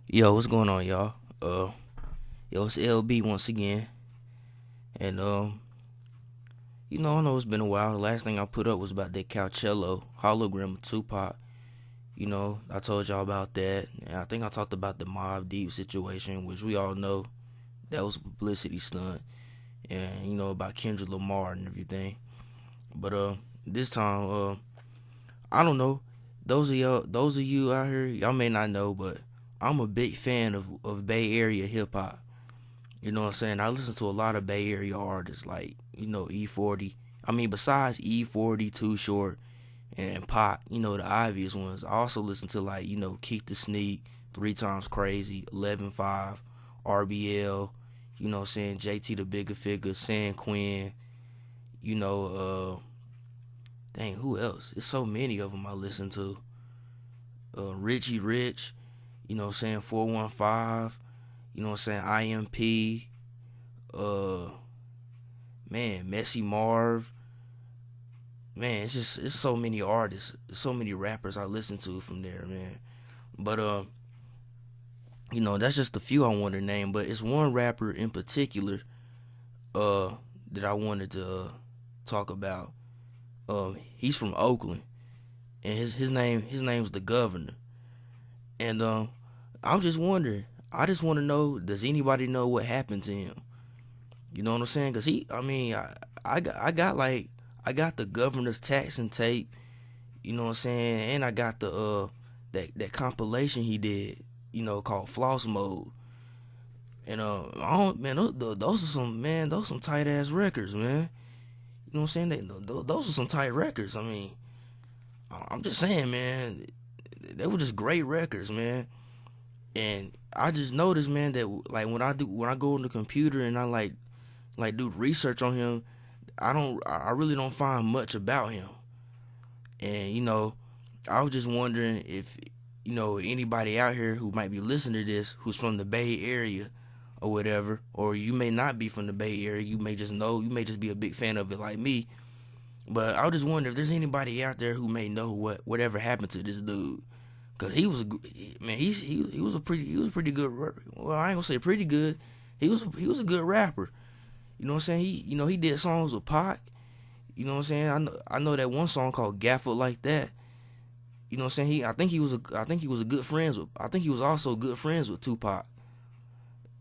Yo, what's going on, y'all? Yo, it's LB once again, and I know it's been a while. The last thing I put up was about that Coachella hologram of Tupac. I told y'all about that, and I think I talked about the Mob Deep situation, which we all know that was a publicity stunt, and about Kendrick Lamar and everything. But this time, I don't know. Those of you out here, y'all may not know, but I'm a big fan of Bay Area hip hop. You know what I'm saying? I listen to a lot of Bay Area artists like, E40. I mean, besides E40, Too Short, and Pop, the obvious ones. I also listen to like, Keith the Sneak, Three Times Crazy, 11-5, RBL, what I'm saying, JT the Bigger Figure, San Quinn, you know, dang, who else? There's so many of them I listen to. Richie Rich, what I'm saying, 415, what I'm saying, IMP, uh, man, Messy Marv. Man, it's so many artists, so many rappers I listen to from there, man. But that's just a few I want to name. But it's one rapper in particular, uh, that I wanted to talk about. He's from Oakland, and his name's the Govenor. And I'm just wondering. I just want to know, does anybody know what happened to him? You know what I'm saying? Cause I mean, I got the Governor's taxing tape. You know what I'm saying? And I got the that compilation he did. Called Floss Mode. And I don't, man, those are some tight ass records, man. You know what I'm saying? Those are some tight records. I mean, I'm just saying, man, they were just great records, man. And I just noticed, man, that like when I go on the computer and I like do research on him, I really don't find much about him. And I was just wondering if anybody out here who might be listening to this who's from the Bay Area or whatever, or you may not be from the Bay Area, you may just be a big fan of it like me. But I was just wondering if there's anybody out there who may know whatever happened to this dude. Cause he was man, he was a pretty good. Well, I ain't gonna say pretty good. He was a good rapper. You know what I'm saying? He did songs with Pac. You know what I'm saying? I know that one song called Gaffer Like That. You know what I'm saying? I think he was a good friends with. I think he was also good friends with Tupac,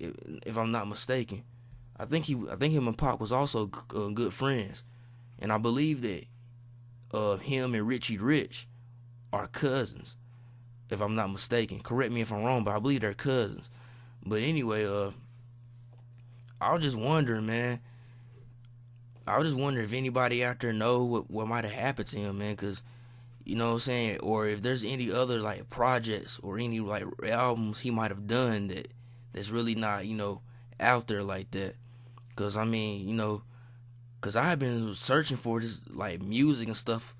if I'm not mistaken. I think him and Pac was also good friends, and I believe that him and Richie Rich are cousins, if I'm not mistaken. Correct me if I'm wrong, but I believe they're cousins. But anyway, I was just wondering, man. I was just wondering if anybody out there know what might have happened to him, man. Cause you know what I'm saying, or if there's any other like projects or any like albums he might have done that's really not out there like that. Cause I mean, cause I've been searching for this like music and stuff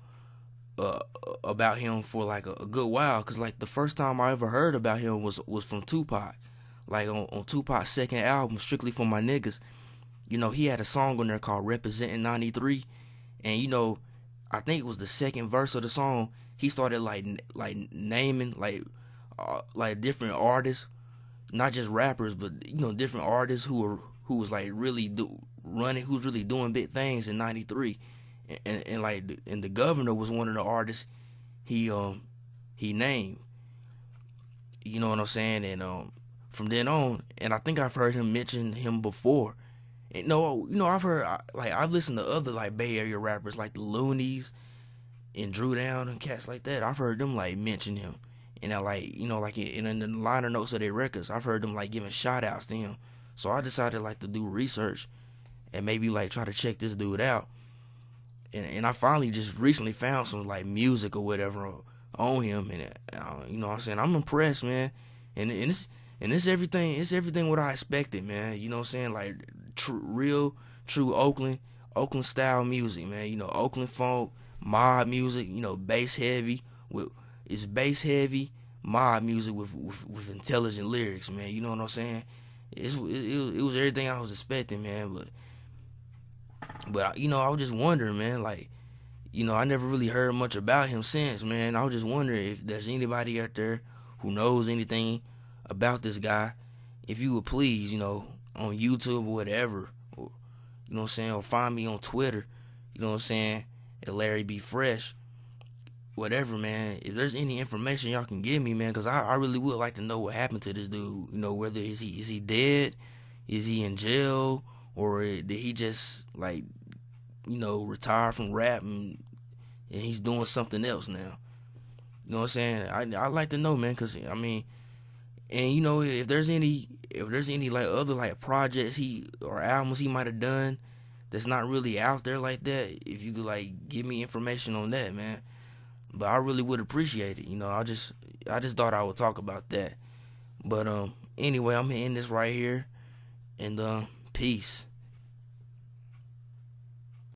uh, about him for like a good while. Cause like the first time I ever heard about him was from Tupac, like on Tupac's second album, Strictly for My Niggas. He had a song on there called Representing 93, and I think it was the second verse of the song. He started like naming like different artists, not just rappers, but different artists who was like really running, who's really doing big things in '93, and the Governor was one of the artists he named. You know what I'm saying? And from then on, and I think I've heard him mention him before. And I've listened to other like Bay Area rappers like the Luniz and Drew Down and cats like that. I've heard them like mention him, and I like in the liner notes of their records, I've heard them like giving shout outs to him. So I decided like to do research and maybe like try to check this dude out. And I finally just recently found some like music or whatever on him, and what I'm saying, I'm impressed, man. And it's everything what I expected, man. You know what I'm saying, like true Oakland style music, man. Oakland funk, mob music. Bass heavy with it's bass heavy mob music with intelligent lyrics, man. You know what I'm saying? It was everything I was expecting, man. But I was just wondering, man. Like, I never really heard much about him since, man. I was just wondering if there's anybody out there who knows anything about this guy, if you would please, on YouTube or whatever, or, you know what I'm saying, or find me on Twitter, you know what I'm saying, at Larry B. Fresh, whatever, man. If there's any information y'all can give me, man, because I really would like to know what happened to this dude. Whether is he dead, is he in jail, or did he just retire from rap and he's doing something else now. You know what I'm saying? I like to know, man, because I mean, and if there's any like other like projects or albums he might have done that's not really out there like that, if you could like give me information on that, man. But I really would appreciate it. I just thought I would talk about that. But anyway, I'm gonna end this right here, and peace.